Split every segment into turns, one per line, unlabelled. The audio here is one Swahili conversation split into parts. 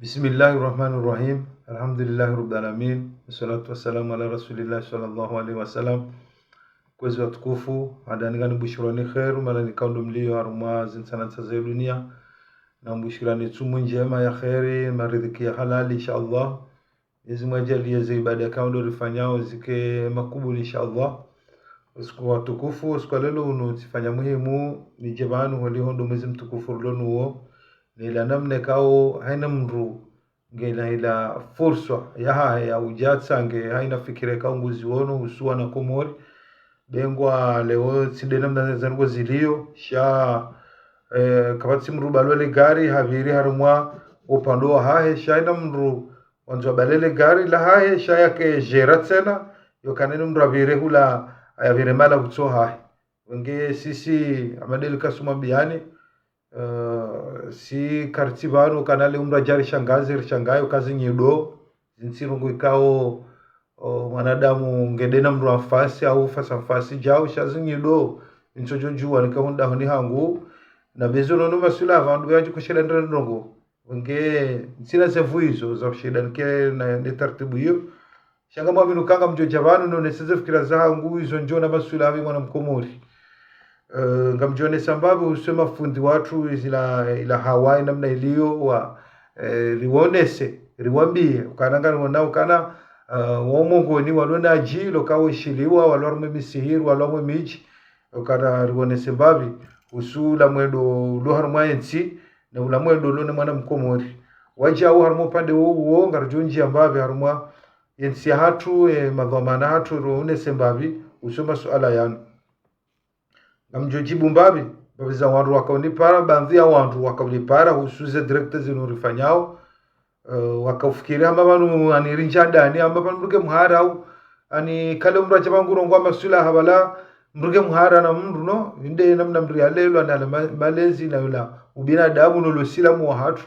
Bismillahirrahmanirrahim. Alhamdulillahi rabbil alamin. Wassalatu wassalamu ala rasulillah sallallahu alaihi wasallam. Kwezi watukufu adanigani bushirani khairu malani kaundo mlio haruma zinsana za dunia na bushirani tumu njema ya khairi maridhiki ya halali inshallah. Yezi mwajalie za ibada kaundo rifanyao zike makubuli inshallah. Usiku watukufu usiku lelo unutifanya muhimu ni jebanu walihondo mwezi mtukufu lonu huo nila namne kao haina mru ngela ila fursa ya ujatsa nge haina fikire kao nguzi wono usua na komori bengwa leo side namna zango zilio sha kabati mru balwele gari haviri harumwa upando hahe sha ina mru wanzo balele gari la hahe sha yake jeratsena yokanene mru avire hula ayavire mala kutso hahe wenge sisi amadeli kasuma biani si kartibano kanale umrajari shangayo kazi nyedo zinsirungu ikao mwanadamu ngedena mru afasi au fasi jao shazi nyedo nchojo juwa nikahunda honi hangu na bezo nono masula vandu yaji kushela ndongo wenge sina sevu hizo za shida nke na netartibu hiyo shanga mwabinu kanga mjojavanu no neseze fikira za hangu hizo njona masula havi mwana mkomori ngamjone sambabu usema fundi watu ila Hawaii namna ilio wa riwonese riwambie ukananga nao kana womongoni walona ajilo kawo shiliwa walorme misihiri walomwe miji ukana riwonese mbabi usula mwendo lo harmwensi na ula mwendo lo mwana mkomori waje au harmo pande wo ngarjonji ambabe harmwa yensi hatu madhamana hatu riwonese mbabi usoma suala yanu namjojibu mbabi babiza wandu wakaunipara bandhia wandu wakaunipara husuze director zinurifanyao wakaufikiria mbabanu anirinja ndani ambabanu mruge mhara au ani kale umracha bangurongwa masula habala mruge mhara na mndu no inde namna mriya lelo na malezi na yula ubinadamu nolosilamu wa hatu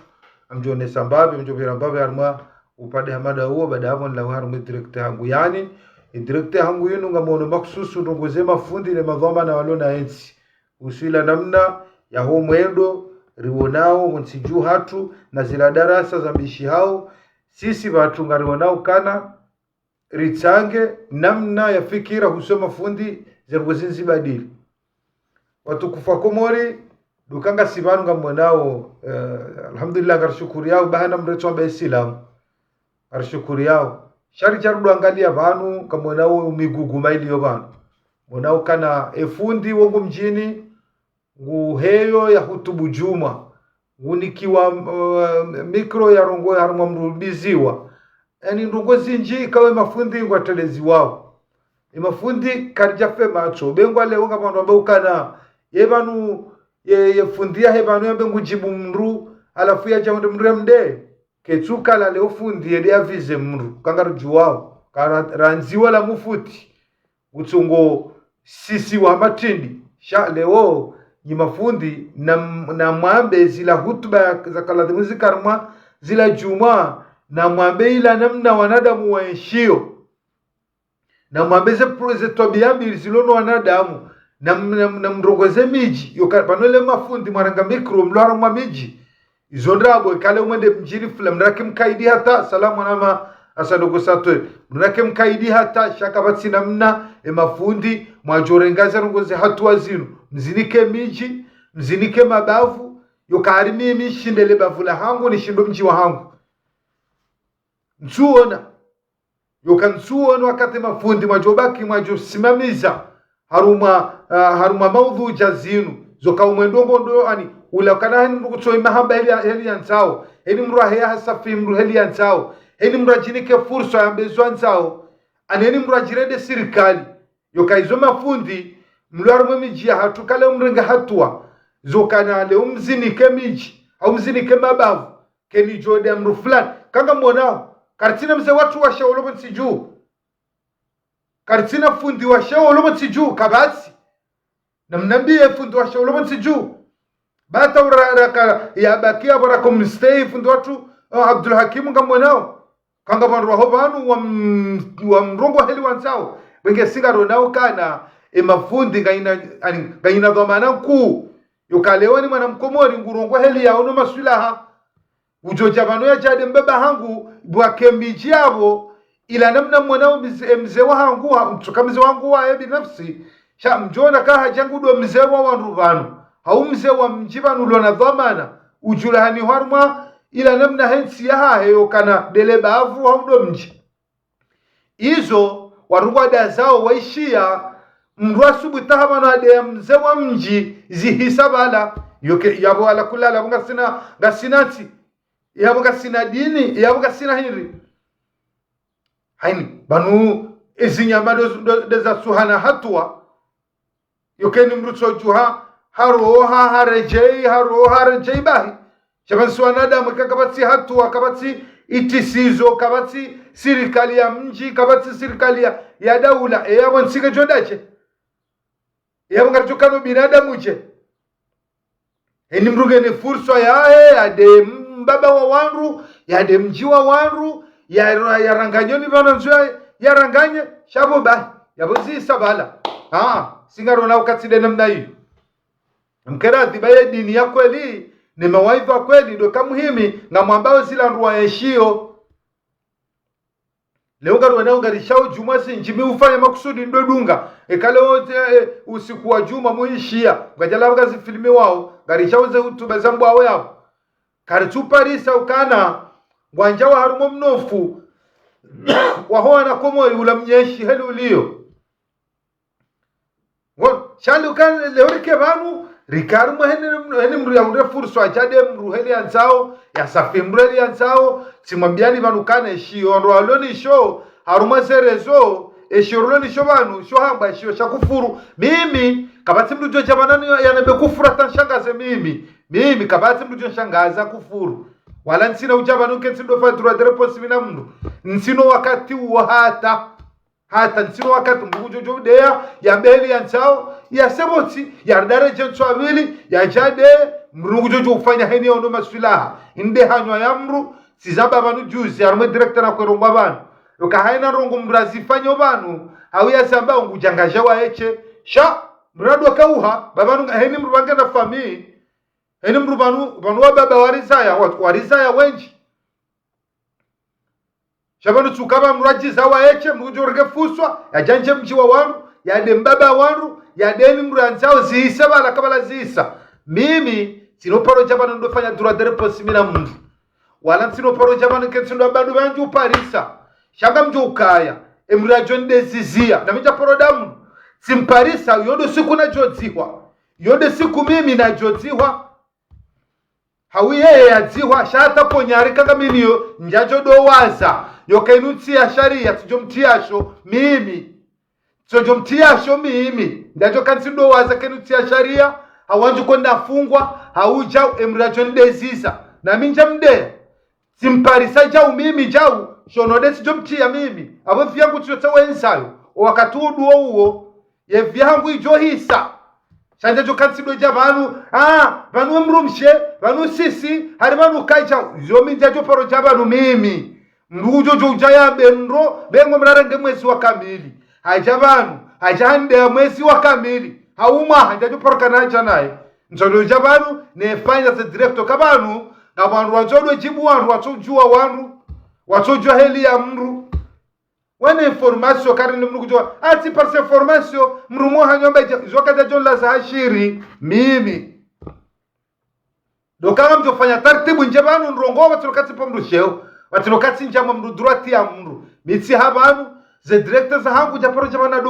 amjone sambabi mjobira mbabi harma upade hamada huo baada hapo la harma director hangu yani director hangu yinu ngamono maksusu ndongoze mafundi ne madhoma na walona enzi usila namna ya ho mwendo riwonao monsiju hatu na zila darasa za bishi hao sisi watu ngariwonao kana ritsange namna ya fikira husoma fundi zergozinzi badili watu kufa komori dukanga sibanu ngamwanao alhamdulillah garshukuri yao bahana mreto wa Islam garshukuri yao shari charudu angalia vanu kamonao migugu maili yo vanu monao kana efundi wongo mjini nguheyo ya hutubu juma unikiwa mikro ya rongo ya harumwa mrubiziwa yani ndongo zinji kawe mafundi ngwatelezi wao mafundi karjafe macho bengwa leo ngapando ambe ukana yevanu yefundia hebanu yambe ngujibu mru alafu ya jambo mremde ketsuka la leo fundi yede avize mru kangaruju wao karanziwa la mufuti utungo sisi wa matindi sha leo ni mafundi na mwambe zila hutuba za kaladhimuzi karma zila juma na mwambe ila namna wanadamu waishio na mwambe ze tobiambi zilono wanadamu na mrongoze miji yokanole mafundi mwaranga mikro mlwara mwa miji izondrabo kale umende mjiri fula mrake mkaidi hata salamu anama asandogo satwe mrake mkaidi hata shaka batsi namna mafundi mwajorengaza rongoze hatu wazinu mzinike miji mzinike mabavu yokari mimi shindele bavula hangu ni shindo mji wa hangu nsuona yokansuona wakati mafundi mwajobaki mwajosimamiza haruma maudhu jazinu zoka umwendongo ndo ani ula kana hani mru kutoi mahamba heli yansao heni mru ahea hasafi mru heli yansao heni mru ajinike fursa ya mbezo yansao ani heni mru ajirede sirikali yoka izo mafundi mlu harume miji ya hatu kale umrenga hatua zoka na le umzinike miji au umzinike mabavu keni jode mru fulani kanga mwanao kartina mze watu wa shaolobo nsiju kartina fundi wa shaolobo nsiju kabasi na mnambie fundi wa shaolobo nsiju bata uraraka ya bakia barako mstay fundi watu Abdul Hakim ngamwanao kanga bandu hobanu wa mrongo heli wansao wenge sigaro nao kana mafundi ngaina dhamana ku yokalewani mwana mkomori ngurongo heli ya ono masulaha ujoja banu ya jade mbeba hangu bwa kemiji yabo ila namna mwanao mzee wa hangu mtuka mzee wangu wa binafsi sha mjona kaha jangu do mzee wa wandu banu hau mzee wa mjibanu lona dhamana ujulahani harma ila namna hensi ya hayo kana dele bavu hau do mji izo warugwada zao waishia mruasubu tahamano ade mzee wa mji zihisabala yoke yabo ala kulala bunga gasinati yabo gasina dini yabo gasina hiri haini banu izinyama za suhana hatua yoke ni mrutso juha haroha harejei bahi shaban suanada mkakabatsi hatua kabatsi itisizo kabatsi serikali ya mji kabatsi serikali ya daula yabo nsike jodache yabo ngartukano binadamu je eni mrugene fursa yae ade mbaba wa wanru yade mji wa wanru ya ranganyoni bana nzwa ya ranganye shabo ba yabo sabala singaro na ukatide namna hiyo mkerati baye dini ya kweli ni mawaidha kweli ndo kamuhimi na mwambao zila nruwa yeshio leo garu na ungarishao juma sinjimi ufanye makusudi ndo dunga ekale wote usiku wa juma muishia ngajala ngazi filmi wao garishao ze utuba zambu awe hapo karituparisa ukana wanja wa harumo mnofu wahoa na komo ula mnyeshi helu ulio shali ukana leorike banu rikarumo hene mru ya mre furso achade mru heli ansao ya safi mru heli ansao simambiani banu kane shio ndo aloni sho haruma serezo eshoroloni sho banu sho hamba shio shakufuru mimi kabati mru joja banani yanabe kufura tanshangaze mimi kabati mru joja shangaza kufuru wala nsina ujaba nuke nsindo fatura derepo simina mru nsino wakati wa hata nsino wakati mbu jojo dea ya beli ya nsao ya seboti ya dare jenso abili ya jade mru jojo ufanya heni ondo masulaha inde hanywa ya mru sizaba banu juzi arme director na kweromba banu yoka haina rongo mrazifanya banu hawia samba ungujangaja wa eche sha mradu wakauha babanu heni mru banga na famii heni mru banu wa baba warizaya wenji shabanu tukaba mraji zawa eche mrujorge fuswa ya janje mji wa wangu ya dembaba wangu ya deni mranzao ziisa bala kabala ziisa mimi sinoparo jabanu ndofanya duradere posimina mundu wala sinoparo jabanu kensindo abadu banju parisa shanga mjo ukaya emrajo ndezizia na mija porodamu simparisa yodo siku na jodziwa yodo siku mimi na jodziwa hawi yeye yadziwa shata ponyari kaka miniyo njajo do waza yokainutsi ya sharia tujomtiasho mimi ndajo kansindo waza kenutsi ya sharia hawanju kwenda fungwa hauja emrajo ndezisa na minja mde simparisa jau mimi jau shonode tujomtia mimi abo vyangu tuyote wensayo wakatudu huo ye vyangu ijo hisa shanja jo kansido jabanu banu mrumshe banu sisi hari banu kaija zomi jajo poro jabanu mimi mrujo jo jaya benro bengo mrarenge mwezi wa kamili hajabanu hajande mwezi wa kamili hauma hajajo poro kanaja naye nzodo jabanu ne finance director kabanu ngabantu wajodo jibu wantu watojua wantu watojua heli ya mru wane information karine mru kujua ati par information mru mo hanyomba zoka John la zahashiri mimi dokanga mjofanya taratibu njebanu ndrongo watilokati pa mru sheo watilokati njama mru durati ya mru mitsi habanu ze directors hangu japoro jabana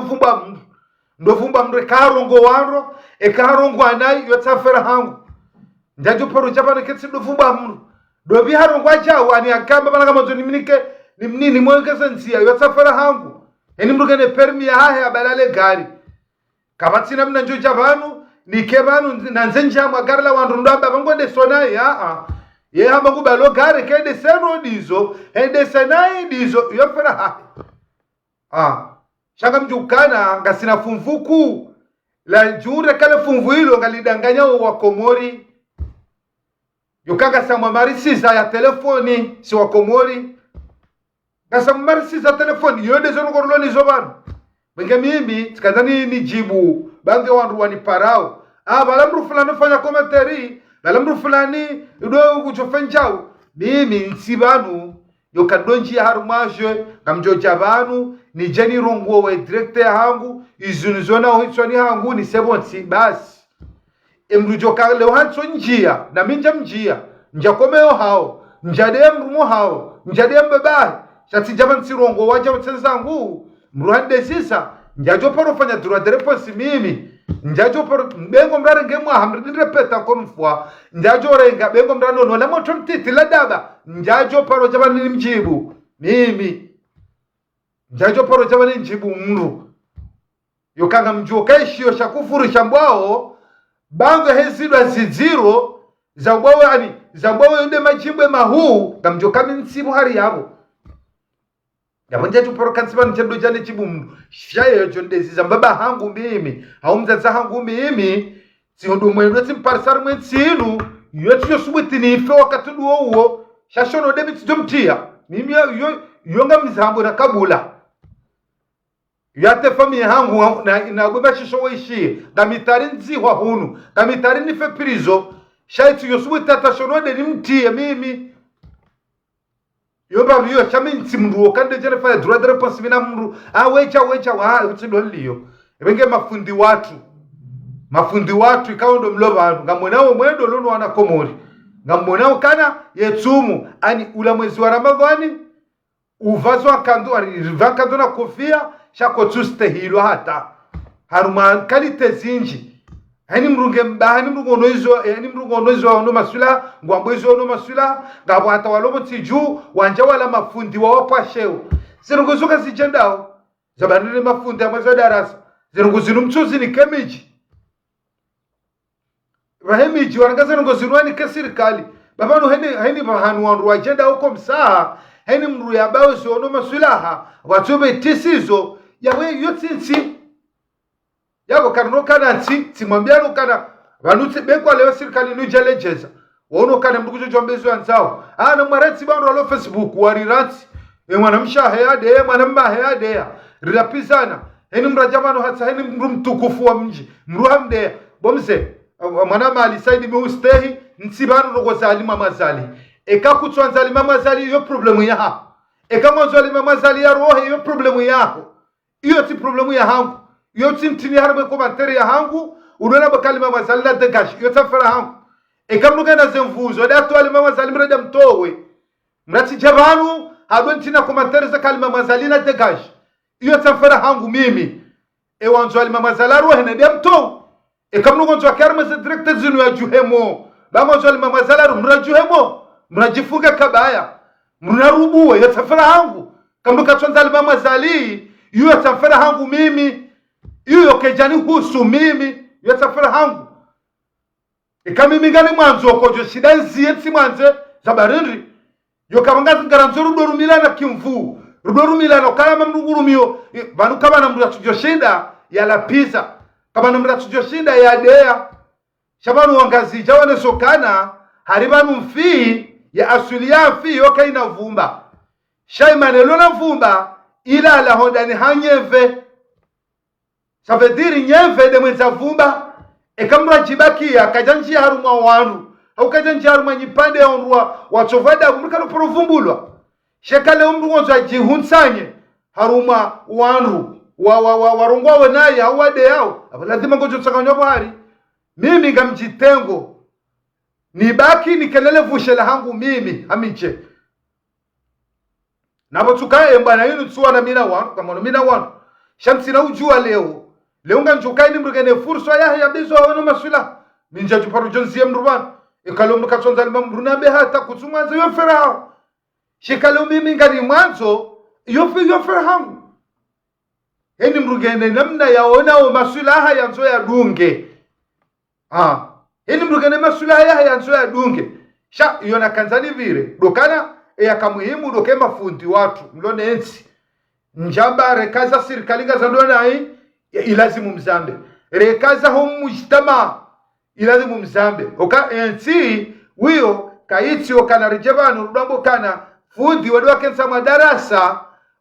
ndofumba mru karongo wanro karongo anai yotsafera hangu njajo poro jabana ketsi ndofumba mru dobi harongo ajao ani akamba bana kama zoni minike ni mwongeza nsia yotsafara hangu eni mrugene permi ya hahe abalale gari kabatsina mna njoja banu nike banu nanzenja mwagarla wandu ndamba bangonde sonai ye hamba kubalo gari kende seno dizo ende senai dizo yofera shanga mjukana ngasina fumfuku la jure kale fumvu hilo ngalidanganya wa Komori yokanga samwa marisiza ya telefoni si wa Komori ngasa marisiza telefoni yode zono koroloni zobanu benge mimi tikazani ni jibu bange wandu wani parao balamru fulani fanya komentari balamru fulani udo kuchofenjao mimi nsibanu yokadonji harumaje ngamjoja banu ni jeni rongo we director hangu izunizona ohitsoni hangu ni sebonsi basi emrujo kale hanso njia na minja mjia njakomeo hao njade mrumo hao njade mbaba shati jaman sirongo waje mtsanzangu mruhande sisa njajo poro fanya droit de réponse mimi njajo poro bengo mrare ngemwa hamri repeta konfwa njajo renga bengo mrano no la moto mtiti la daba njajo poro jaman ni mjibu mimi njajo poro jaman ni mjibu mru yokanga mjoka ishio shakufuru shambwao bango hezidwa ziziro za bwawe ani za bwawe ende majimbe mahu ngamjoka minsibu hari yabo yabonje tuporo kansiba ntendo jane chibumu shaye jondezi zambaba hangu mimi au mzaza hangu mimi sihodo mwendo timparsar mwensinu yotu yosubiti ni ife wakati duo shashono debit domtia mimi yonga mzambo na kabula yate fami hangu na gomba shisho weishi gamitari nzihwa hunu gamitari nife prizo shaitu yosubiti tatashono de nimtie mimi yoba biyo chaminsi mndu kande jene fa droit de réponse bina mndu wecha wa utindo liyo ebenge mafundi watu ikaondo mloba ngamwenao mwendo lono wana komori ngamwenao kana yetumu ani ula mwezi wa Ramadhani uvazwa kando na kofia shako tuste hilo hata haruma kalite zinji hani mrunge mbahani mrungo noizo ono masula ngwamboizo ono masula ngabo hata walobo tiju wanja wala mafundi wa wapasheo ziruguzuka zijendao zabanile mafundi amazo darasa ziruguzinu mchuzi ni kemiji rahemiji warangaza ngozinwani kesirikali babano heni bahanu wanru wajenda huko msaa heni mru ya bao zo ono masulaha watobe tisizo yawe yotsinsi yako kanro kana timwambiano kana vanutse beko leo serikali nujelejeza wono kana mbukujo jombezo anzao ana mwarati bando lo Facebook warirati mwana mshahe ade mwana mbahe ade rilapizana heni mrajamano hata heni mtukufu wa mji mruhamde bomse mwana mali saidi meustehi nsibano rogozali mama zali ekakutswanzali mama zali yo problemu ya ekamwanzali mama zali ya rohe yo problemu yako iyo ti problemu ya hangu yoti ntini harbe komantere ya hangu unona bakali mama zalila degash yota fara hangu ekamnuga na zemvuzo da to ali mama zalimra da mtowe mrati jabanu adontina komantere za kalima mama zalina degash yota fara hangu mimi wanzo ali mama zalaru hene da mtowe ekamnuga nzo akarma za director zinu ya juhemo bamanzo ali mama zalaru mrajuhemo mrajifuga kabaya mnarubuwe yota fara hangu kamnuka tsonza ali mama zali yota fara hangu mimi iyo kejani husu mimi yatafara hangu ikamimi ngani mwanzo kojo shida nziye mwanze zabarindri yokamanga ngaranzo rudoru milana kimvu rudoru milana kama mrugurumio banu kama na mratu joshinda ya lapiza kama na mratu joshinda ya dea shabanu wangazi jawane sokana haribanu mfi ya asulia mfi yokaina vumba shaimanelo na vumba ila la hondani hanyeve ça veut dire nyemve de mwenza vumba ekamra jibakia kajanji haruma wanu au kajanji haruma nyipande onrwa watovada kumrika no provumbulwa shekale umru wonza jihunsanye haruma wanu warongwa wenaye awade yao lazima ngojo tsakanywa bahari mimi ngamjitengo nibaki nikelele vushela hangu mimi amiche nabo tukae mbana yinu tsuwa na mina wanu kama no mina wanu shamsi na ujua leo nganjukai ni mrugene furso ya bizo wano masula minja juparu jonzi mruban ekalo mkatsonza mruna be hata kutsumanza yo ferao shikalo mimi ngari mwanzo yo ferao heni mrugene namna yaona o masula yanzo ya dunge heni mrugene masula yanzo ya dunge sha yona kanzani vire dokana yakamuhimu doke mafundi watu mlone ensi njamba rekaza serikali ngazandona hii ilazimu mzambe rekaza hum mujtama ilazimu mzambe oka enti wiyo kaiti okana rejebanu udambo kana fundi wadwa kensa madarasa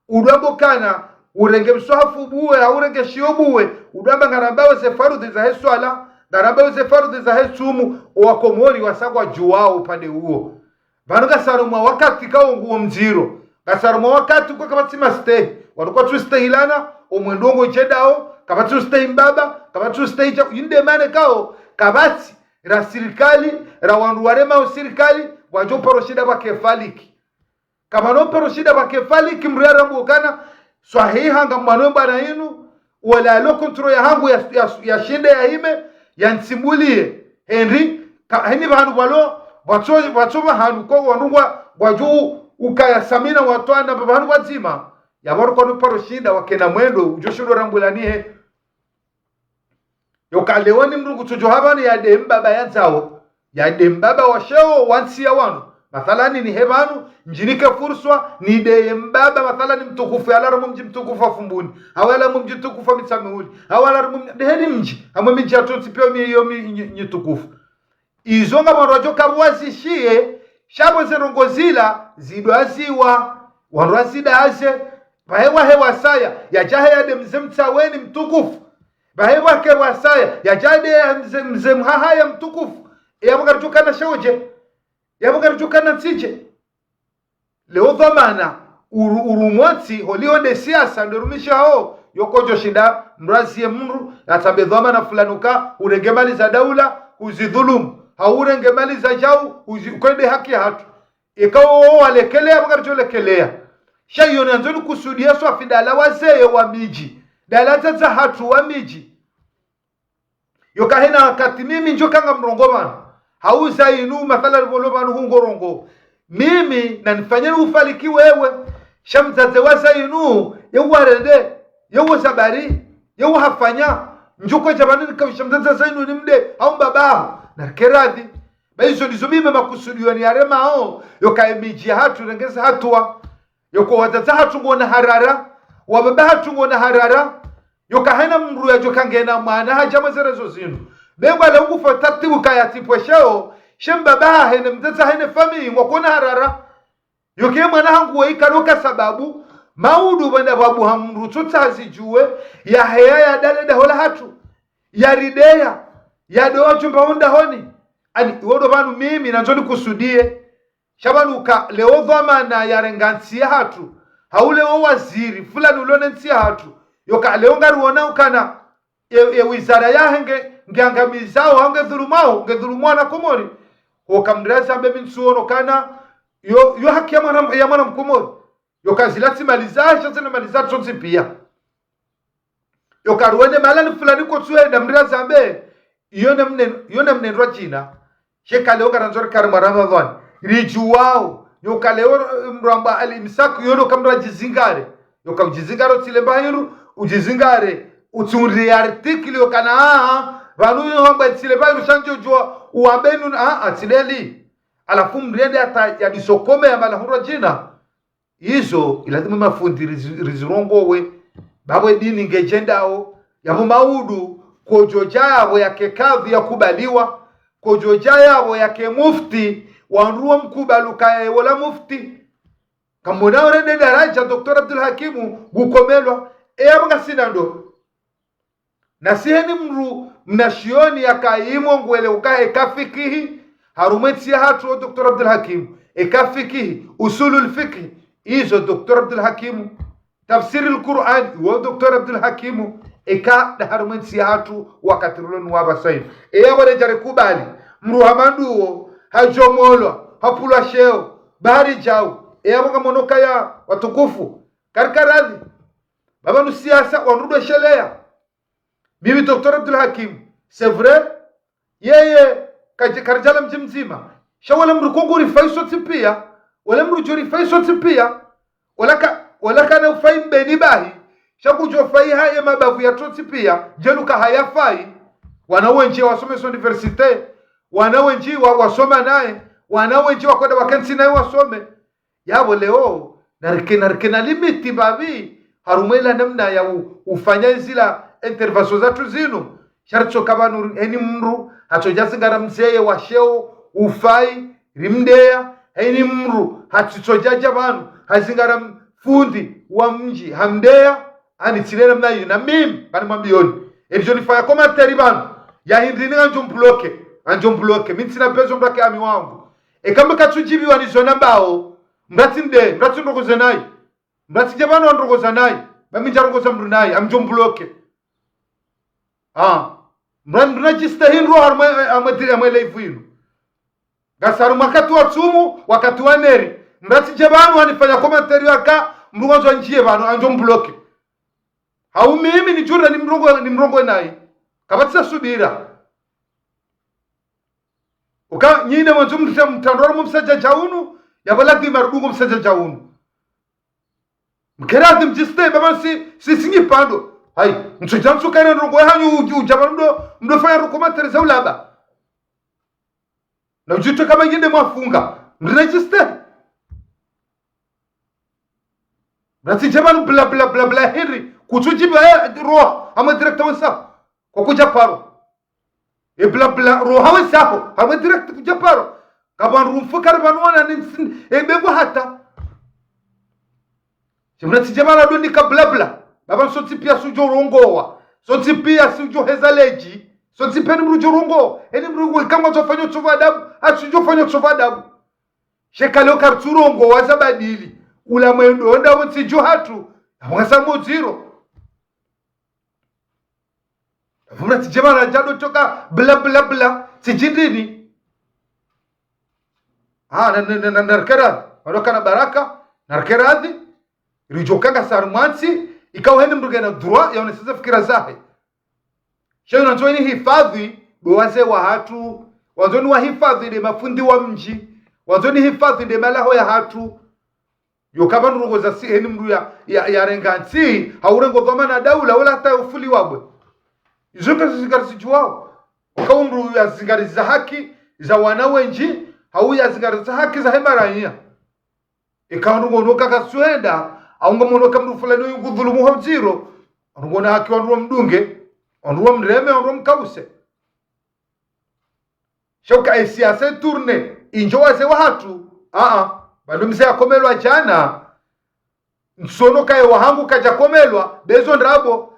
udambo kana urenge mswahafu buwe aurenge shiobuwe udamba ngarambawe ze farudhi za heswala ngarambawe ze farudhi za hesumu wakomori wasagwa juwao upande huo Banu gasarumwa wakati kao nguo mziro. Gasarumwa wakati kwa kabatima stay. Walikuwa tu stay hilana omwendongo chedao kabatu stay mbaba kabatu stay cha inde mane kao kabati ra serikali ra wandu warema serikali wajo paroshida ba kefaliki. Kama no paroshida ba kefaliki mrera mbokana swahiha ngamano bana yinu wala lo control ya hangu ya shinde ya hime ya nsimulie Henry hani bantu balo watso bahanu ko wanungwa waju ukaya samina watwana bantu wazima yaboro ko paroshida wakena mwendo ujoshudo rambulanihe yokalewani mrungu tujo habani ya dembaba yanzao ya dembaba washeo wansia wanu mathalani ni hebanu njinike furswa ni dembaba mathalani mtukufu ala mji mtukufu afumbuni awala mji mtukufu mitsamihuli awala deheni mji amwe mji atonsi pio mitukufu izonga mwarojo kabwazishie shabo zerongozila zidwaziwa wanrazida ase bahewa hewa saya ya jahe ya demzemtsaweni mtukufu bahewa ke wasaya ya jade ya mzemhaha ya mtukufu ya mgarjukana shoje ya mgarjukana tsije leo dhamana urumwatsi holionde siasa ndorumisha hao yokojo shinda mrazie mru atabe dhamana fulanuka urengemali za daula uzidhulum haurengemali za jau uzikwende haki hatu ikao walekelea mgarjolekelea shayo nanzoni kusudia so afidala wazee wa miji dalata za hatu wa miji yokahena wakati mimi njokanga mrongomano hauza inu mathala rivolomano hungorongo mimi na nifanyeni ufaliki wewe shamzaze waza inu yewarende yewo zabari yewo hafanya njoko jabani nikabishamzaze za inu nimde au mbabaho na keradhi baizo ndizo mimi makusudiwa ni arema hao yokae miji hatu rengeza hatua yoko wataza hatu ngona harara wababa hatu ngona harara yokahena mru ya jokangena mwana hajama zerezo zinu bengwa le ngufa tatibu kaya tipwesheo shembaba hene mtata hene fami ngokona harara yoke mwana hangu weikaroka sababu maudu banda babu hamru tutazijuwe ya heya ya dale hola hatu ya ridea ya doa chumba honda honi ani wodo banu mimi nanzoni kusudie shabanuka leo dhamana ya rengansia hatu haule waziri fulani ulone nsia hatu yoka leo ngaruona ukana wizara yahenge ngiangamizao hange dhulumao na komori okamdraza mbebe nsuono kana yo haki ya mwana mkomori yoka zilati malizaje zile malizaje zonzi pia yoka ruende malani fulani ko tuwe ndamdraza mbe yone mnenro jina sheka leo garanzori karma Ramadhan rijuwao yoka leo mramba alimsaku yono kamra jizingare yoka ujizingaro tilemba hiru ujizingare uturi article yokana vanu yomba tilemba hiru shanjo jua uambenu atileli alafu mrende hata ya disokome ya malahura jina hizo ilazima mafundi rizirongowe babwe dini ngejendao yabo maudu kojoja yabo yake kadhi ya kubaliwa kojoja yabo yake mufti wanruwa mkubaluka wala mufti kamona orende daraja Dr. Abdul Hakimu gukomelwa mga sinando nasiheni mru mnashioni yakaimo ngwele ukae kafikihi harumeti ya hatu Dr. Abdul Hakimu kafikihi usulul fiqh hizo Dr. Abdul Hakimu tafsiri al-Qur'an wa Dr. Abdul Hakimu da harumeti ya hatu wakati rulonu wabasaini wale jare kubali mru hamanduo hajomolwa hapulwa sheo bahari jau mga monoka ya watukufu karikaradhi baba nu siasa wanrudo shelea mimi Dr. Abdul Hakim c'est vrai yeye karjala mzima shawala mrukongo rifaiso tipia wala mrujori faiso tipia wala kana ufai mbeni bahi shakujo fai haya mabavu ya troti pia jeluka hayafai wanawenje wasome universite wanawenji wasoma naye wanawenji wakwenda wakensi naye wasome yabo leo narikena limiti babi harumela namna ya ufanya zila intervention za tuzinu sharcho kabanu eni mru hatojazingara mzeye wa sheo ufai rimdea eni mru hatutojaja banu hazingara fundi wa mji hamdea ani tirena mna na mimi bani mambioni eni faya koma teribanu ya hindini anjombloke mitina pezo mbake ami wangu kama katsujibi wanizona bao mrati ndogoza nayi mrati jabano ndogoza nayi baminja ndogoza mrunai amjombloke mrana jistahin ro amwe live ino gasaru makati wa tsumu wakati wa neri mrati jabano wanifanya commentary waka mrugonzo njie bano anjombloke hau mimi ni jura ni mrongo nayi kabatisa subira uka nyine mwanzo mtandora mumsaja jaunu yabaladi mardugo msaja jaunu mkeradi mjiste baba si singi pando hai mtujamsu kaina rongo hanyu ujabando mdofanya rukomateri za ulaba na ujito kama yende mwafunga mregister Rati jaman bla heri kutujiba roho ama direkta wansa kwa kuja paro bla roho wansa ama direkta kuja paro kaban rumfukar banwana ninsin bego hata Rati jaman adoni ka bla baba soti pia sujo rongowa soti pia sujo hezaleji soti pia mrujo rongo eni mrugo kama tofanya tsovadabu asujo fanya tsovadabu shekalo karturongo wazabadili ula mwendo onda wonsijo hatu wangasamu zero vumna tijemana jado toka bla sijindini na narkera wadoka na baraka narkeradhi rijokanga sarmansi ikawa heni mrugena droit yaonesiza fikira zahe shao nanzoni hifadhi wazee wa hatu wanzoni wa hifadhi de mafundi wa mji wanzoni hifadhi de malaho ya hatu yokaba nurugoza si heni mru ya rengansi haurengo dhamana daula wala hata ufuli wabwe izoka zingari sijuwao wakawa mru ya zingari za haki za wanawenji hau ya zingari za haki za hemaranya ikawa nurugonoka kasuenda aunga monoka mru fulani yungudhulumu hawziro nurugona haki wanuwa mdunge wanuwa mreme wanuwa mkause shauka siasa turne injo waze wa hatu bandu mse akomelwa jana nsono kaye wahangu kaja komelwa bezo ndrabo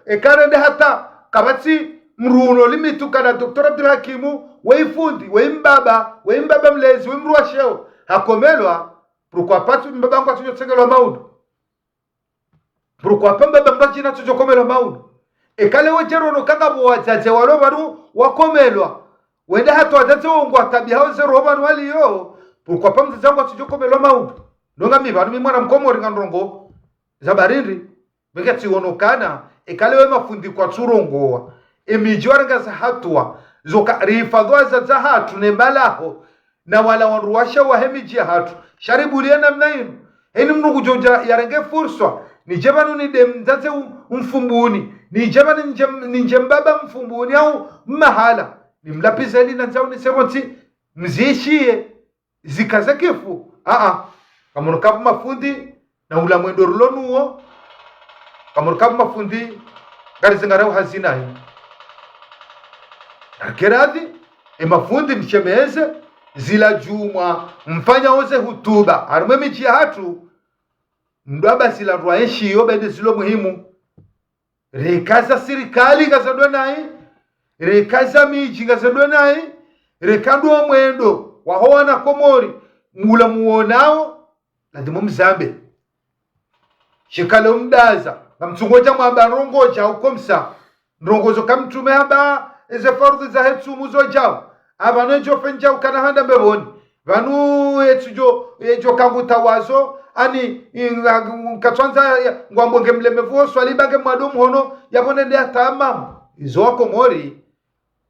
ekarende hata kabati mruno limitu kana Dr. Abdul Hakimu weifundi weimbaba mlezi wimruwa sheo hakomelwa pourquoi pas mbaba ngo tujotengelwa maudu pourquoi pas mbaba mbajina tujokomelwa maudu ekale wejero no kanga bo wajaje walo baru wakomelwa wenda hata wajaje wongwa tabia hao zero banu waliyo pourquoi pas mzangu atujokomelwa maudu nonga mibanu mimwana mkomori ngandrongo zabarindi bekati wonokana ekale we mafundi kwa turongoa emijwaranga za hatua zoka rifadwa za hatu ne malaho na wala wanruwasha wa hemiji hatu sharibulia namna ino eni mnugu joja yarenge fursa ni jebanu ni demzaze umfumbuni ni jebanu ni njembaba mfumbuni au mahala ni mlapizeli na nzao ni sebonti mzishie zikaza kifu kamunukabu mafundi na ula mwendo rulonuo kamunukabu mafundi gari zingarau hazina hii nakeradhi mafundi mchemeze zila jumwa mfanya oze hutuba harumwe miji ya hatu mdwaba zila ruaeshi iyo bende zilo muhimu rekaza sirikali ngazadwe nai rekaza miji ngazadwe nai rekandwa mwendo wahoa na komori mula muonao lazima mzambe shikalo mdaza ngamtungoja mwamba rongoja ukomsa ndrongozo kamtume haba eze fardhi za hetsumu zojao abano ejo fenja ukana handa mbeboni vanu ejo kangu tawazo ani katwanza ngwambonge mlemevu swali bange mwadomu hono yabone ndia tamam izo wako mori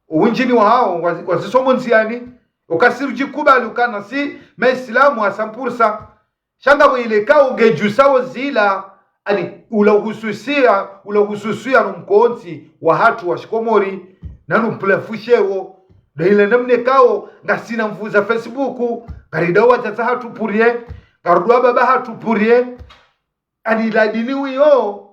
uwinjini wa hao wazisomo nziani ukasiruji kubali ukana si maislamu asampursa shanga wile ka ugejusawo zila ani ulahususia numkonti wa hatu wa shikomori nanu plefushewo na ile namne kao ngasina mvuza Facebook garidawa tata hatu purie garudwa baba hatu purie ani la dini wiyo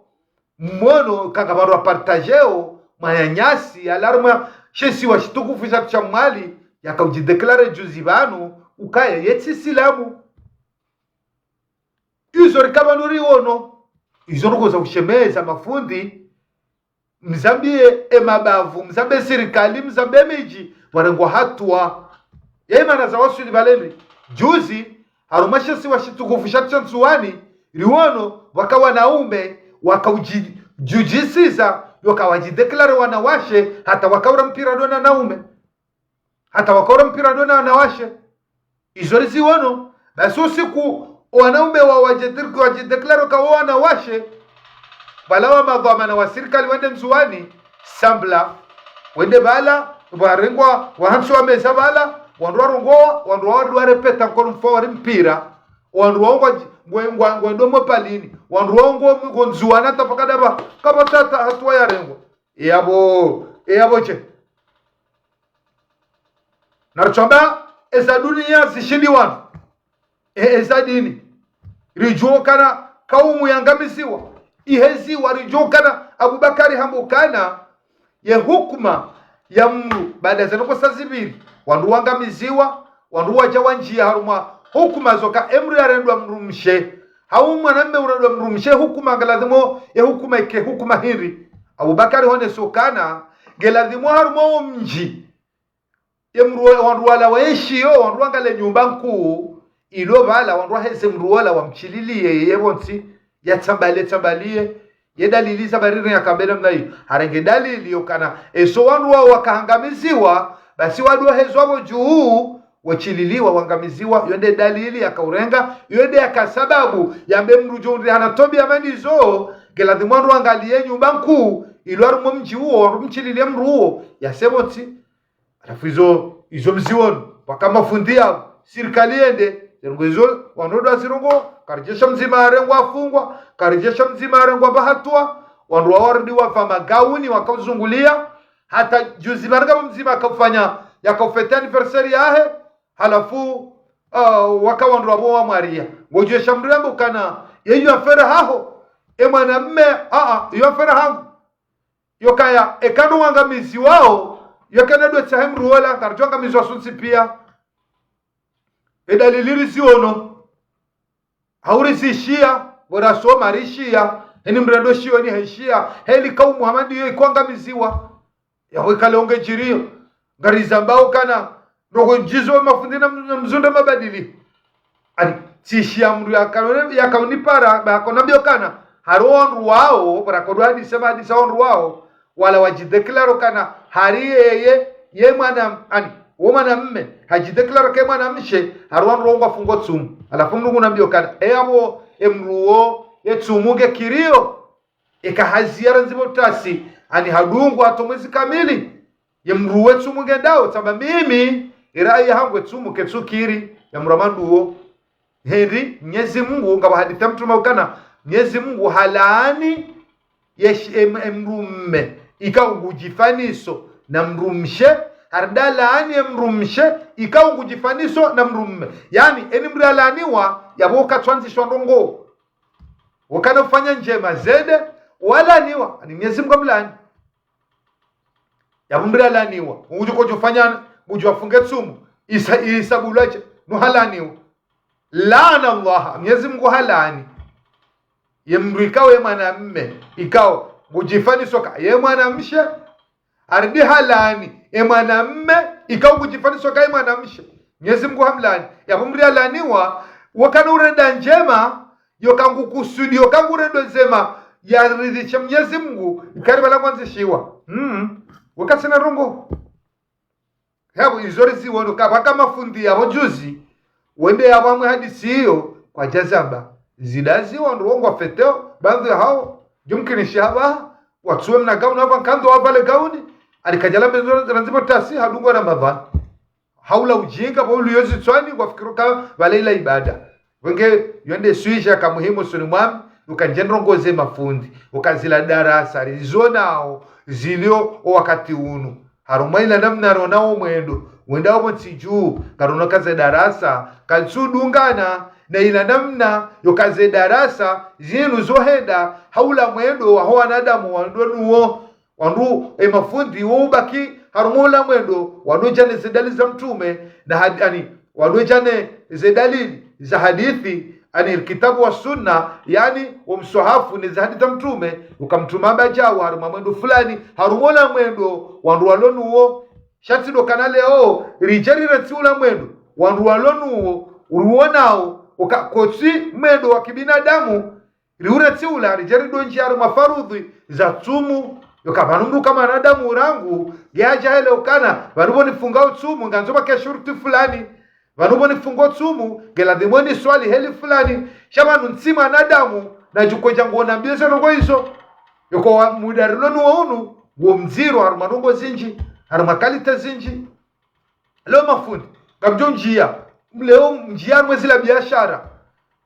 mmono kagabarwa partageo mayanyasi alarma shesi wa shitukufu za chamali yakaujideklare juzibanu ukaya yetsi silamu izo rikabanuri ono izo rugo za kushemeza mafundi mzambie mabavu mzambie serikali mzambie miji wanangwa hatua mana za wasuli baleni juzi harumashasi washitukufu shatcha nsuwani riwono waka wanaume wakaujijisiza wakawajideklare wanawashe hata wakaura mpira dona naume hata wakaura mpira dona wanawashe izori ziwono basi usiku wanaume wajideklare wakawa wanawashe balawa madhamana wa serikali wende nsuwani sambla wende bala warengwa wahansu wa meza bala wandu warongoa wandu wadu repeta kono mfawari mpira wandu waongwa ndomo palini wandu waongo ngonzuana tapakadaba kama tata hatua ya rengwa yabo che narchomba eza dunia zishindi wanu eza dini rijokana kaumu yangamisiwa ihezi warijokana Abubakari hambukana ye hukuma ya mru baada zanoko sazibiri wandu wangamiziwa wandu wajawa njia haruma hukuma zoka emru ya rendwa mrumshe hau mwanamme urendwa mrumshe hukuma galadhimo ya hukuma ike hukuma hiri Abubakari hone sokana galadhimo haruma mji emru wandu wala waishio wandu wangale nyumba nkuu ilo bala wandu waheze mru wala wamchililie yebonsi ya tambalie ye dalili za bariri ya kambele mnai harenge dalili yokana eso wandu wao wakahangamiziwa basi wadu wahezwabo juu wachililiwa wangamiziwa yonde dalili ya kaurenga yonde ya kasababu yambe mrujondi hanatobi ya manizo geladhi mwandu wangalie nyumba nkuu iluaru mji huo wandu mchililie mru huo ya seboti alafu izo mziwonu wakamafundia sirikali ende Zirunguizo wandodo asirongo karijesha mzima arengwa afungwa karijesha mzima arengwa bahatua wandu wardi wafama gauni wakazungulia hata juzi marga mzima akafanya yakafeta anniversary yahe halafu wakawandu wa Maria ngojesha mrembo kana yeyo afera haho mwanamme yo afera hangu yokaya ekano wangamizi wao yokana do tsahemru wala karjonga mizo sunsi pia edaliliri siono hauri sishia bora soma rishia eni mrando shio ni heshia heli kau Muhammad yo ikwangamiziwa yawe kalonge jirio ngariza mbao kana ndogo jizo mafundina mzunda mabadili ani sishia mru ya kauni para ba konambio kana haron wao para kodwadi sema hadi saon wao wala wajideklaro kana hari ye mwana ani womana mme hajideklara ke mwana mshe harwan rongo fungo tsumu alafu mnungu nambio kana abo emruo etsumuge kirio ekahaziara nzibo tasi ani hadungu atomwezi kamili yemruo etsumuge dao tamba mimi irai hangu etsumu ketsukiri ya mramanduo Henry Mwenyezi Mungu ngaba hadithi mtume ukana Mwenyezi Mungu halaani yesh emrumme ikawujifaniso na mrumshe ardala ani mrumshe ikawa kujifaniso na mrumme yani eni mralaniwa yaboka twanzishwa ndongo wakana kufanya njema zede wala niwa ni Mwenyezi Mungu mlani yabumralaniwa uju kujifanya uju afunge tsumu isabulaje no halaniwa laana Allah Mwenyezi Mungu halani yemrikawe mwanamme ikawa kujifaniso ka ye mwanamshe ardi halani mwanamme ikawa kujifaniso kai mwanamshe Mwenyezi Mungu hamlani yabumri alaniwa wakana urenda njema yokangu kusudi yokangu urendo zema ya ridhisha Mwenyezi Mungu ikari bala kwanzishiwa wakasina rongo hapo izori si wono kama fundi ya juzi wende yabamwe hadisi hiyo kwa jazaba zidazi wandu wa feteo baadhi hao jumkini shaba watuwe mna gauni hapa kando wavale gauni alikajala mezonzipo tasi hadungo Ramadhan haula ujinga pa ulu yozi tswani kwa fikiruka waleila ibada wenge yonde suisha kamuhimu suni mwami ukanjenrongoze mafundi ukazila darasa rizonao zilio wakati unu harumaila namna ronao mwendo wenda wapo nsijuu karuno kaze darasa kansudungana na ila namna yokaze darasa zinu zohenda haula mwendo waho wanadamu wanduo wandu mafundi wubaki harumula mwendo wandu jane zedali za mtume na wandu jane zedali za hadithi ani kitabu wa sunna yani umsohafu ni za hadithi mtume ukamtuma bajawa haruma mwendo fulani harumula mwendo wandu walonuo shati do kana leo rijeri ratiula mwendo wandu walonu uruonao ukakotsi mwendo wa kibinadamu riure tiula rijeri do njiaru mafarudhi za tsumu yokabanundu kama nadamu urangu geaja hele ukana vanubo nifunga utsumu nganzoba ke shurti fulani vanubo nifunga utsumu gela demoni swali heli fulani shamanu ntsima nadamu na juko jangu na mbese nongo iso yoko mudarilonu waunu wo mziro harumanongo zinji harumakalita zinji leo mafundi kamjo njia leo njia mwezi la biashara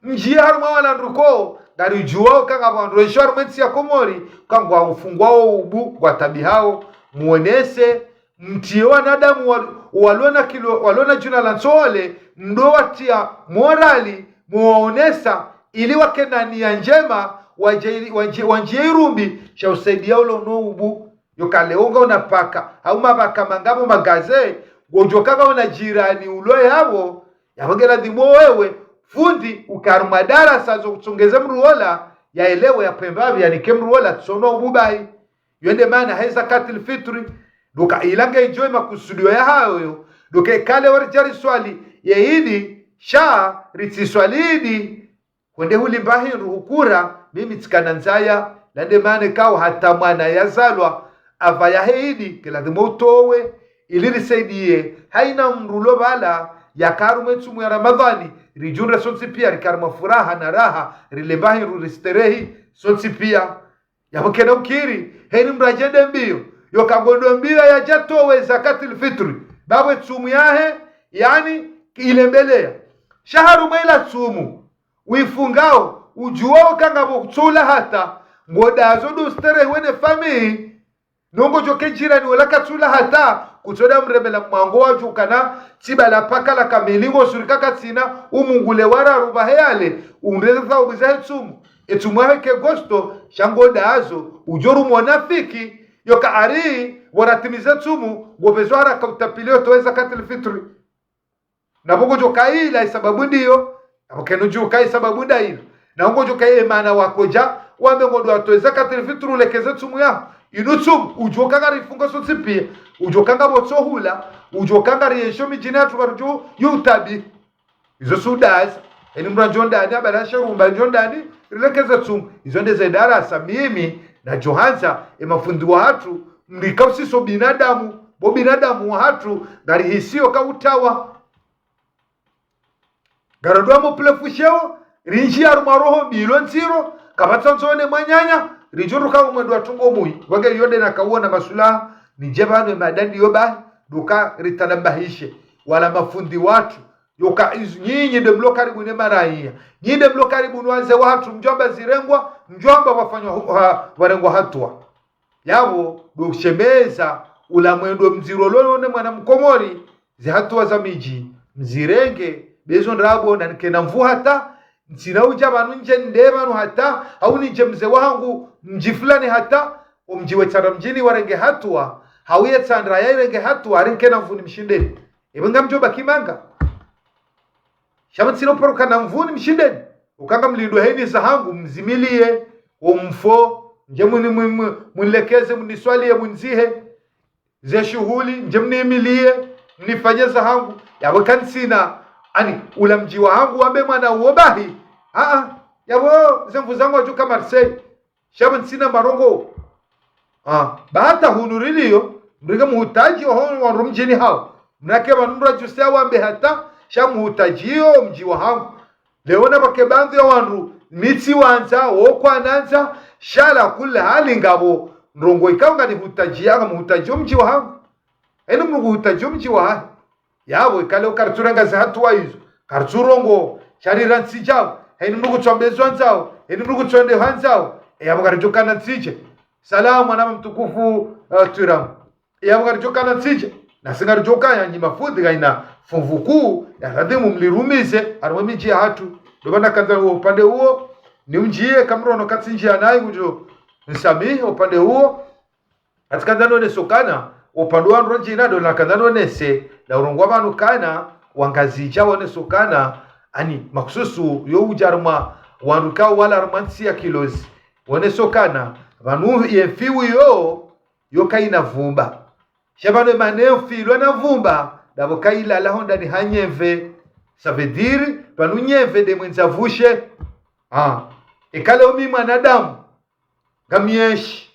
njia haruma wana nduko gari juo kanga bandu insurance ya Komori kangwa ufungwao ubu kwa tabihao muonese mtio wanadamu walona kilo walona juna la nsole mdowatia morali muonesa ili wakena nia njema wanje irumbi cha usaidia ulo no ubu yokaleonga unapaka au mabaka mangabo magaze gojokaga una jirani ulo yabo yabagera dimo wewe fundi ukaruma darasa zo kutsongeza mruola yaelewe ya pembavi yani kemruola tsono ububai yende maana haiza katil fitri doka ilanga enjoy makusudio ya hayo doka kale warjari swali yeidi sha ritsi swalidi kwende hulimbahi ruhukura mimi tsikananzaya lande maana kao hata mwana yazalwa avaya heidi kila dimotowe ili risaidie haina mrulo bala ya karume tsumu ya Ramadhani rijunra sonsi pia rikarma furaha na raha rilembahi ruristerehi sonsi pia yabokena ukiri heni mrajende mbio yokagondo mbio ya jatowe zakatil fitri babwe tsumu yahe yani ilembelea shaharu maila tsumu wifungao ujuo kanga boktula hata ngodazo do sterehi wene family nongo joke jirani wala katsula hata kutoda mrebela mwango waju kana tibala paka la kamilingo surika katsina umungule wara ruba heale undeza ubiza tsumu etumu heke gosto shangoda azo ujoru mwanafiki yoka ari waratimiza tsumu gobezwara kautapilio toeza katil fitri na bongo joka ila sababu ndio abokeno joka sababu ndio na bongo joka maana wakoja wambe ngodo atoeza katil fitri lekeze tsumu ya inutsum ujokanga rifunga sotsipia ujokanga botsohula ujokanga riesho mijina tukarujo yutabi izo sudas eni mranjondani abarasha rumba njondani rilekeza tsum izo ndeze darasa mimi na Johansa emafundi wa hatu mlikausiso binadamu bo binadamu wa hatu gari hisio kautawa garadwa mo plefusheo rinji arumaroho bilon zero kabatsonzone manyanya rijuru ka umwendo atungo mui wage yode na kauona masula ni jebano madandi yoba duka ritanabahishe wala mafundi watu yoka nyinyi de blo karibu ne maraia nyinyi de blo karibu nwanze watu mjomba zirengwa mjomba wafanywa warengwa hatwa yabo dushemeza ula mwendo mziro lolo mwana mkomori zi hatwa za miji mzirenge bezo ndrabo na nkena mvu hata ntina uja banu nje ndebanu hata au nije mze wangu mji fulani hata umji wetara mjini warenge hatwa hauye tsandra yarenge hatwa arinkena mvuni mshindeni ebenga mjoba kimanga shabatsino poroka na mvuni mshindeni ukanga mlindo heni sahangu mzimilie umfo nje munilekeze muniswalie munzihe ze shughuli nje mnimilie mnifanye sahangu yabo kansina ani ula mji wangu wambe mwana uobahi yabo zemvu zangu ajuka Marseille shabatsina marongo bahata hunurilio mriga muhutaji wa mjini hao mnake banundra justia wambe hata shamuhutajio mji wangu leona bakebandhi ya wandu mitsi wanza wokwananza shala kule hali ngabo ndongo ikanga ni hutajia muhutajio mji wangu eno muhutajio mji wangu yabo ikale ukarturanga za hatu hizo karturongo charira nsijao eno mugutsombezo nzao eno mugutsonde hanzao yabo karjokana nsije salamu ana mtukufu turam yabo karjokana nsije na singarjoka ya nyima fundi gaina funvuku ya radimu mlirumize arwemiji hatu dobana kanza upande huo ni mjie kamrono katsinji anayi kujo nsami upande huo atikandano ne sokana upande wa ronji nado na kandano nese na urongwa banu kana wangazija wone sokana ani maksusu yo ujarma wanuka wala romansi ya kilozi wone sokana banu yefiwi yo kaina vumba shabano maneo filwa na vumba dabo kaila la honda ni hanyeve ça veut dire panu nyeve de mwenzavushe ikale umi mwanadamu gamyeshi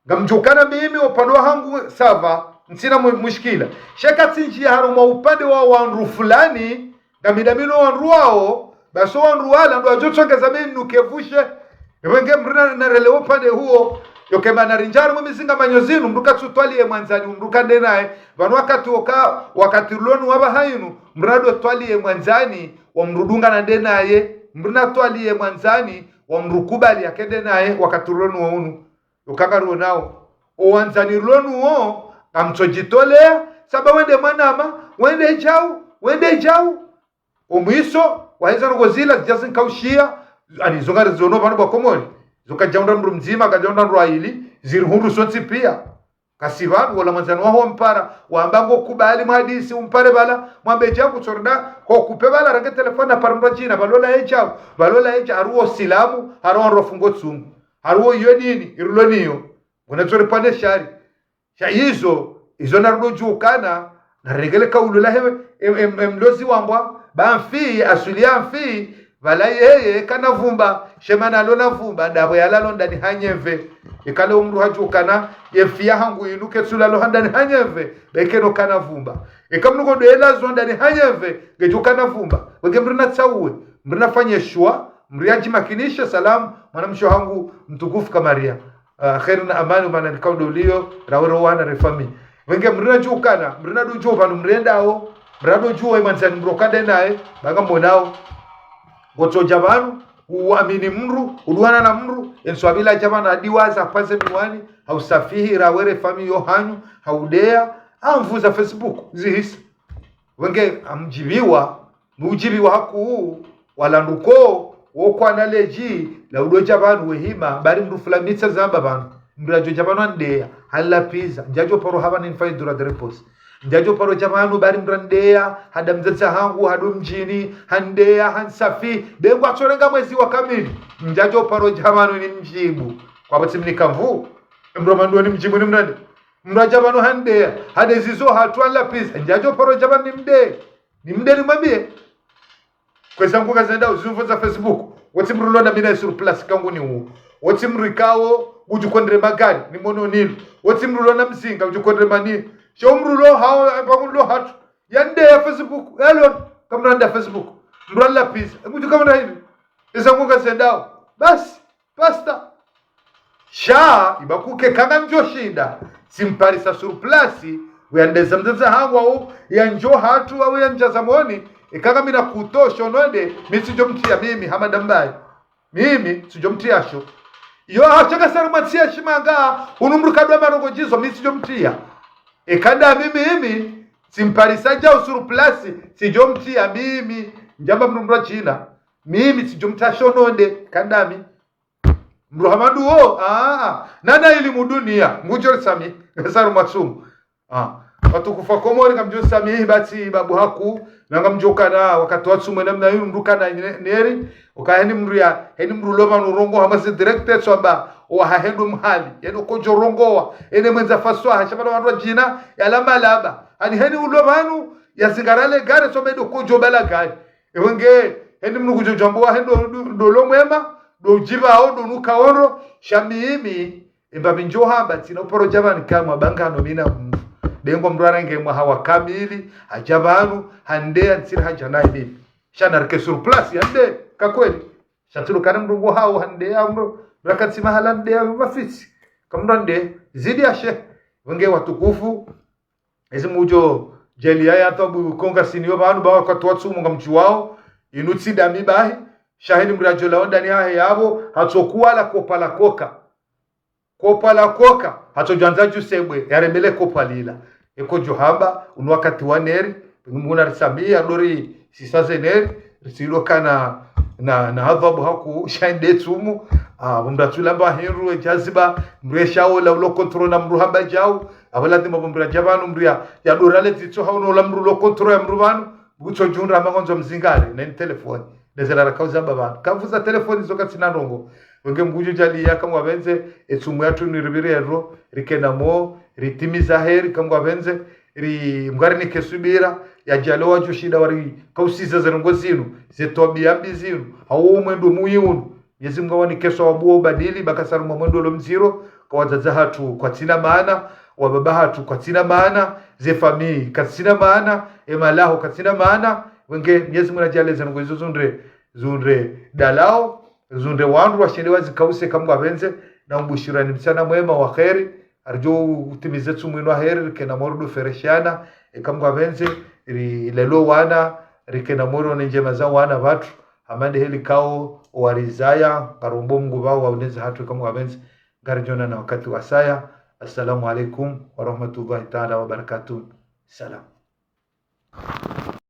gamjukana mimi upande wangu sava nsina mushkila shaka tinji haruma upande wa wanru fulani gamidamino wanru wao baso wanru wala ndo ajotsongeza mimi nukevushe wenge mrina narele upande huo yokema narinjaru mimizinga manyozinu mruka tutwalie mwanzani mruka ndenae vanu wakati lonu waba hainu mrado twalie mwanzani wa mrudunga na ndenaye mrina twalie mwanzani wa mrukubali akende naye wakati lonu wa unu ukakaruo nao uwanzani lonu wo amtojitolea saba wende manama wende jau umwiso waheza rugozila jasin kaushia ani zongari zono vanu bakomoni zoka jaunda mru mzima kajaunda mruaili zirhundu sonsi pia kasivanu wala mwanzani waho mpara waambango kubali mhadisi umpare bala mwambe jabu chorda ho kupe bala range telefona parmro china balola echa haruo silamu haruo rofungo tsungu haruo iyo nini iruloniyo unachore pande shari hizo narudo jukana na regele kaulula hewe mlozi wambwa bamfi asulia mfi vala yeye kana vumba shemana lona vumba dabo yalalo ndani hanyeve ikale umru hajukana yefia hangu inuke sulalo handani hanyeve bekeno kana vumba ikamnuko doela zo ndani hanyeve gejukana vumba wege mrina tsauwe mrina fanye shwa mriaji makinisha salamu mwanamsho hangu mtukufu kamaria khairu na amani maana nikaudolio rawero wana refami wenge mrina jukana mrina dujo vanu mrendao mrado juwe manzani mrokade nae banga monao goto jabanu uamini mru uduana na mru enswabila jabana adiwaza paze miwani hausafihi rawere fami yohanyu haudea amvuza Facebook zihisa wenge amjibiwa mujibiwa haku wala nduko wokwa naleji la udo jabanu wehima bari mru fulamitsa zamba banu mrajo jabanu andea hala pizza njajo poro haba ni fai dura de repose njajo paro jamanu bari mrandea hada mzetsa hangu hadu mjini handea hansafi bengu achorenga mwezi wa kamili njajo paro jamanu ni mjibu kwa bati mnikamvu mromandu ni mjibu ni mrande mrajamanu handea hade zizo hatwala pisa njajo paro jamanu ni mde ni mwambie kwa zangu kazenda uzufu za Facebook wati mrulonda mina surplus kangu ni uo wati mrikawo ujukondre magari ni mono nilu wati mrulonda msinga ujukondre manini shomrulo hao pamulo hatu yande ya Facebook elon kamranda Facebook mralla pizza nguju kama hivi izanguka sendao basi pasta sha ibakuke kanga njo shinda simparisa surplasi uyandeza mzeza hangu au yanjo hatu au yanjazamoni ikanga mina kutosho node misijomtia mimi hamadambai mimi sijomtia sho yo hachaka sana matsia shimanga unumrukadwa marongo jizo misijomtia ikanda mimi simparisa ja usuruplasi sijomtia mimi njamba mrumra china mimi sijomta shononde kandami mruhamadu nana elimu dunia ngujor sami saru masumu watukufa komori kamjo sami bati babu haku nanga mjoka na wakati watsume namna hiyo mruka na neri ukaheni mruya heni mruloma nurongo hamasi directed swamba wa hahendo mhali yeno kojorongoa ene mwenza faswa hashabana wandu jina yalama laba ani heni ulomanu yasingarale gare somedo kojobala gari ewenge heni mnukujo jambo hendo dolo mwema do jiba au do nukaoro shamimi emba binjoha batina poro jabani kama bangano mina dengo mrarenge mwa hawa kamili hajabanu hande ansir hajana hivi shanarke surplus yande kakweli shatulu kana mrungo hao hande amro rakati mahala nde mafisi kamrande zidi ashe wenge watukufu ezimujo jelia ya tabu konga sinio banu ba kwa twatsumu ngamchuwao inutsi dami bahi shahini mrajo laonda ni hahe yabo hatokuwa la kopa la koka hatojanza jusebwe yarembele kopa lila eko johamba unu wakati waneri muna risamia lori sisaze neri risilo kana na hadhabu haku shande tsumu mratula mba hinru jaziba mreshawo la ulo control na mruhamba jao abalati mabambra jabanu mria ya dorale titso hauno la mrulo control ya mrubanu bucho junra magonzo mzingare na telefoni nezela rakauza baba kavuza telefoni zoka tina rongo wenge mguju jali ya kama wabenze etsumu yatu niribirero rikena mo ritimiza heri kama wabenze ri mgari ni kesubira ya jalo waju shida wari kausiza zerongo zinu zetobia bizinu au mwendo muyunu Mwenyezi Mungu wani kesho wabuo badili bakasaru mwendo lo mziro kwa wazaza hatu kwa tina maana wa baba hatu kwa tina maana ze famii katina maana emalaho katina maana wenge Mwenyezi Mungu ajale zerongo izo zunre dalao zunre wandu washende wazikause kama wabenze na mbushirani mchana mwema wa kheri arjo utimize tsumwino heri kena morudo fereshana kama wabenze lelo wana rikena moro njema za wana watu amande heli kao warizaya karombo Mungu wao wauneze hatu kama wabenze garjona na wakati wa saya. Assalamu alaikum warahmatullahi taala wabarakatuh. Salam.